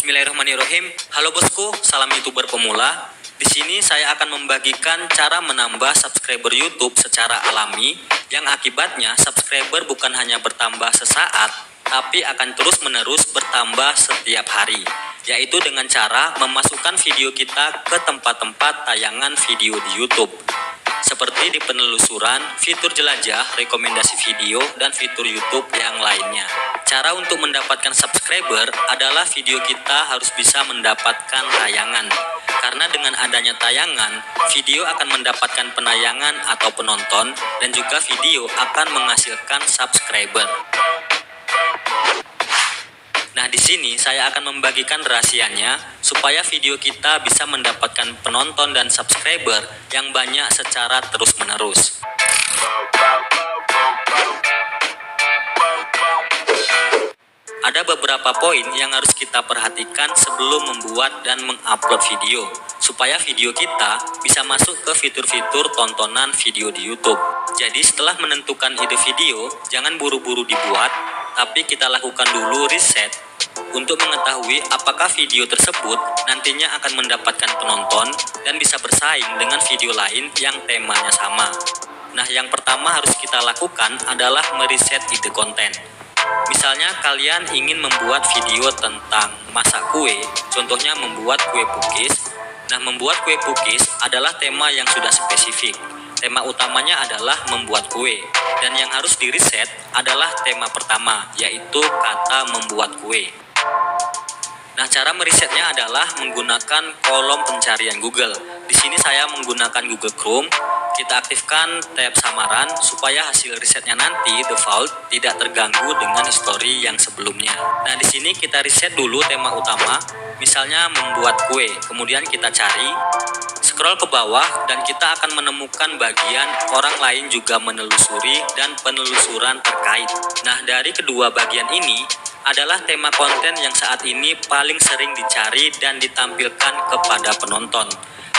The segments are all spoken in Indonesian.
Bismillahirrahmanirrahim. Halo bosku, salam YouTuber pemula. Di sini saya akan membagikan cara menambah subscriber YouTube secara alami yang akibatnya subscriber bukan hanya bertambah sesaat, tapi akan terus-menerus bertambah setiap hari, yaitu dengan cara memasukkan video kita ke tempat-tempat tayangan video di YouTube. Seperti di penelusuran, fitur jelajah, rekomendasi video, dan fitur YouTube yang lainnya. Cara untuk mendapatkan subscriber adalah video kita harus bisa mendapatkan tayangan. Karena dengan adanya tayangan, video akan mendapatkan penayangan atau penonton, dan juga video akan menghasilkan subscriber. Nah, di sini saya akan membagikan rahasianya supaya video kita bisa mendapatkan penonton dan subscriber yang banyak secara terus-menerus. Ada beberapa poin yang harus kita perhatikan sebelum membuat dan mengupload video, supaya video kita bisa masuk ke fitur-fitur tontonan video di YouTube. Jadi setelah menentukan ide video, jangan buru-buru dibuat, tapi kita lakukan dulu riset untuk mengetahui apakah video tersebut nantinya akan mendapatkan penonton dan bisa bersaing dengan video lain yang temanya sama. Nah, yang pertama harus kita lakukan adalah meriset ide konten. Misalnya kalian ingin membuat video tentang masak kue, contohnya membuat kue pukis. Nah, membuat kue pukis adalah tema yang sudah spesifik. Tema utamanya adalah membuat kue, dan yang harus diriset adalah tema pertama, yaitu kata membuat kue. Nah, cara merisetnya adalah menggunakan kolom pencarian Google. Di sini saya menggunakan Google Chrome. Kita aktifkan tab samaran supaya hasil risetnya nanti default tidak terganggu dengan histori yang sebelumnya. Nah, di sini kita riset dulu tema utama, misalnya membuat kue. Kemudian kita cari, scroll ke bawah, dan kita akan menemukan bagian orang lain juga menelusuri dan penelusuran terkait. Nah, dari kedua bagian ini adalah tema konten yang saat ini paling sering dicari dan ditampilkan kepada penonton.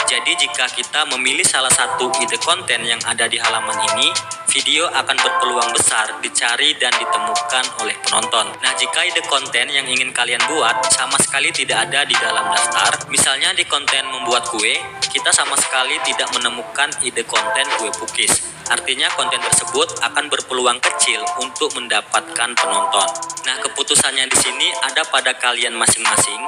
Jadi jika kita memilih salah satu ide konten yang ada di halaman ini, video akan berpeluang besar dicari dan ditemukan oleh penonton. Nah, jika ide konten yang ingin kalian buat sama sekali tidak ada di dalam daftar, misalnya di konten membuat kue, kita sama sekali tidak menemukan ide konten kue pukis. Artinya konten tersebut akan berpeluang kecil untuk mendapatkan penonton. Nah, keputusannya di sini ada pada kalian masing-masing.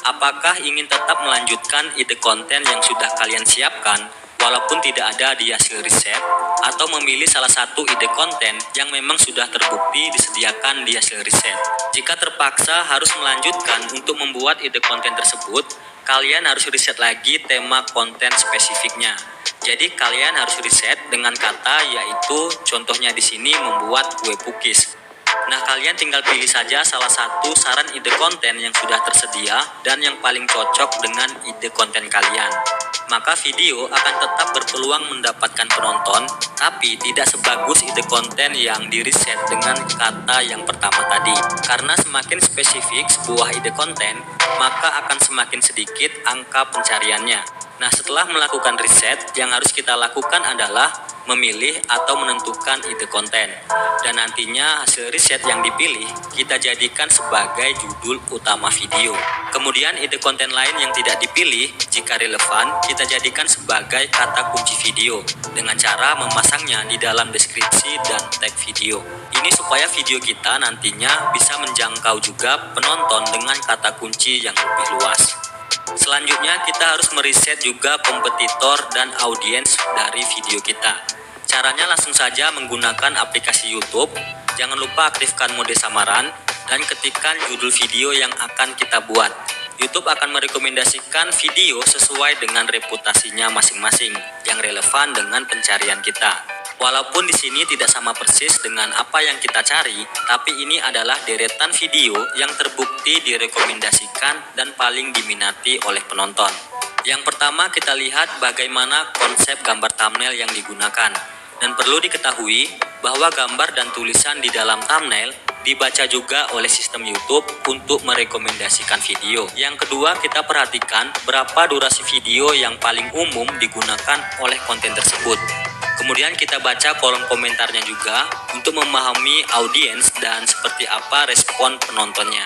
Apakah ingin tetap melanjutkan ide konten yang sudah kalian siapkan walaupun tidak ada di hasil riset, atau memilih salah satu ide konten yang memang sudah terbukti disediakan di hasil riset. Jika terpaksa harus melanjutkan untuk membuat ide konten tersebut, kalian harus riset lagi tema konten spesifiknya. Jadi kalian harus riset dengan kata, yaitu contohnya di sini membuat kue pukis. Nah, kalian tinggal pilih saja salah satu saran ide konten yang sudah tersedia dan yang paling cocok dengan ide konten kalian. Maka video akan tetap berpeluang mendapatkan penonton, tapi tidak sebagus ide konten yang diriset dengan kata yang pertama tadi. Karena semakin spesifik sebuah ide konten, maka akan semakin sedikit angka pencariannya. Nah, setelah melakukan riset, yang harus kita lakukan adalah memilih atau menentukan ide konten. Dan nantinya hasil riset yang dipilih kita jadikan sebagai judul utama video. Kemudian ide konten lain yang tidak dipilih, jika relevan, kita jadikan sebagai kata kunci video dengan cara memasangnya di dalam deskripsi dan tag video. Ini supaya video kita nantinya bisa menjangkau juga penonton dengan kata kunci yang lebih luas. Selanjutnya kita harus meriset juga kompetitor dan audiens dari video kita. Caranya langsung saja menggunakan aplikasi YouTube. Jangan lupa aktifkan mode samaran dan ketikkan judul video yang akan kita buat. YouTube akan merekomendasikan video sesuai dengan reputasinya masing-masing yang relevan dengan pencarian kita. Walaupun di sini tidak sama persis dengan apa yang kita cari, tapi ini adalah deretan video yang terbukti direkomendasikan dan paling diminati oleh penonton. Yang pertama kita lihat bagaimana konsep gambar thumbnail yang digunakan. Dan perlu diketahui bahwa gambar dan tulisan di dalam thumbnail dibaca juga oleh sistem YouTube untuk merekomendasikan video. Yang kedua, kita perhatikan berapa durasi video yang paling umum digunakan oleh konten tersebut. Kemudian kita baca kolom komentarnya juga untuk memahami audiens dan seperti apa respon penontonnya.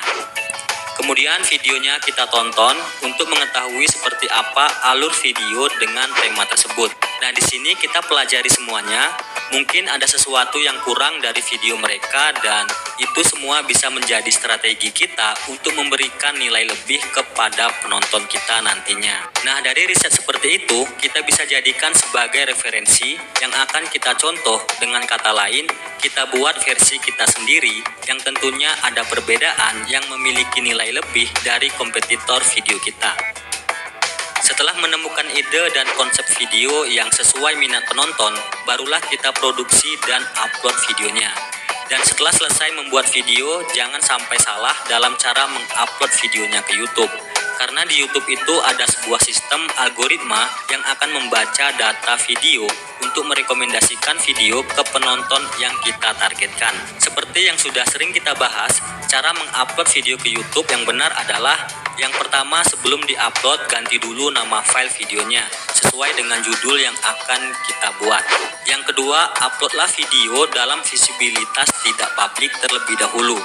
Kemudian videonya kita tonton untuk mengetahui seperti apa alur video dengan tema tersebut. Nah, di sini kita pelajari semuanya. Mungkin ada sesuatu yang kurang dari video mereka dan itu semua bisa menjadi strategi kita untuk memberikan nilai lebih kepada penonton kita nantinya. Nah, dari riset seperti itu, kita bisa jadikan sebagai referensi yang akan kita contoh. Dengan kata lain, kita buat versi kita sendiri yang tentunya ada perbedaan yang memiliki nilai lebih dari kompetitor video kita. Setelah menemukan ide dan konsep video yang sesuai minat penonton, barulah kita produksi dan upload videonya. Dan setelah selesai membuat video, jangan sampai salah dalam cara mengupload videonya ke YouTube. Karena di YouTube itu ada sebuah sistem algoritma yang akan membaca data video untuk merekomendasikan video ke penonton yang kita targetkan. Seperti yang sudah sering kita bahas, cara mengupload video ke YouTube yang benar adalah yang pertama, sebelum diupload ganti dulu nama file videonya sesuai dengan judul yang akan kita buat. Yang kedua, uploadlah video dalam visibilitas tidak publik terlebih dahulu.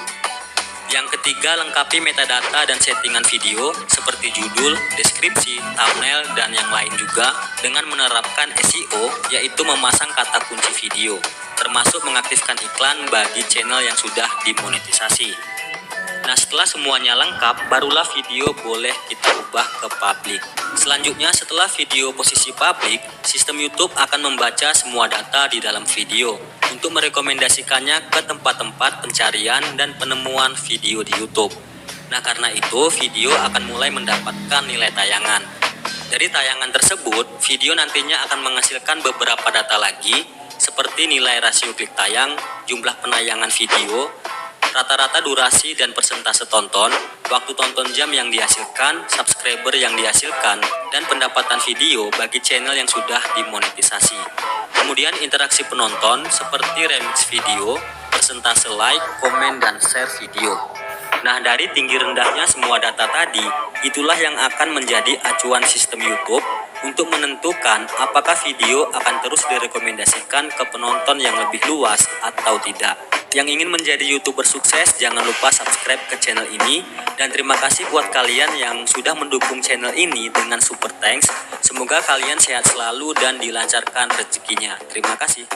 Yang ketiga, lengkapi metadata dan settingan video seperti judul, deskripsi, thumbnail, dan yang lain juga dengan menerapkan SEO, yaitu memasang kata kunci video, termasuk mengaktifkan iklan bagi channel yang sudah dimonetisasi. Nah, setelah semuanya lengkap, barulah video boleh kita ubah ke publik. Selanjutnya, setelah video posisi publik, sistem YouTube akan membaca semua data di dalam video untuk merekomendasikannya ke tempat-tempat pencarian dan penemuan video di YouTube. Nah, karena itu video akan mulai mendapatkan nilai tayangan. Dari tayangan tersebut, video nantinya akan menghasilkan beberapa data lagi seperti nilai rasio klik tayang, jumlah penayangan video, rata-rata durasi dan persentase tonton, waktu tonton jam yang dihasilkan, subscriber yang dihasilkan, dan pendapatan video bagi channel yang sudah dimonetisasi. Kemudian interaksi penonton seperti remix video, persentase like, komen, dan share video. Nah, dari tinggi rendahnya semua data tadi, itulah yang akan menjadi acuan sistem YouTube untuk menentukan apakah video akan terus direkomendasikan ke penonton yang lebih luas atau tidak. Yang ingin menjadi YouTuber sukses, jangan lupa subscribe ke channel ini. Dan terima kasih buat kalian yang sudah mendukung channel ini dengan super thanks. Semoga kalian sehat selalu dan dilancarkan rezekinya. Terima kasih.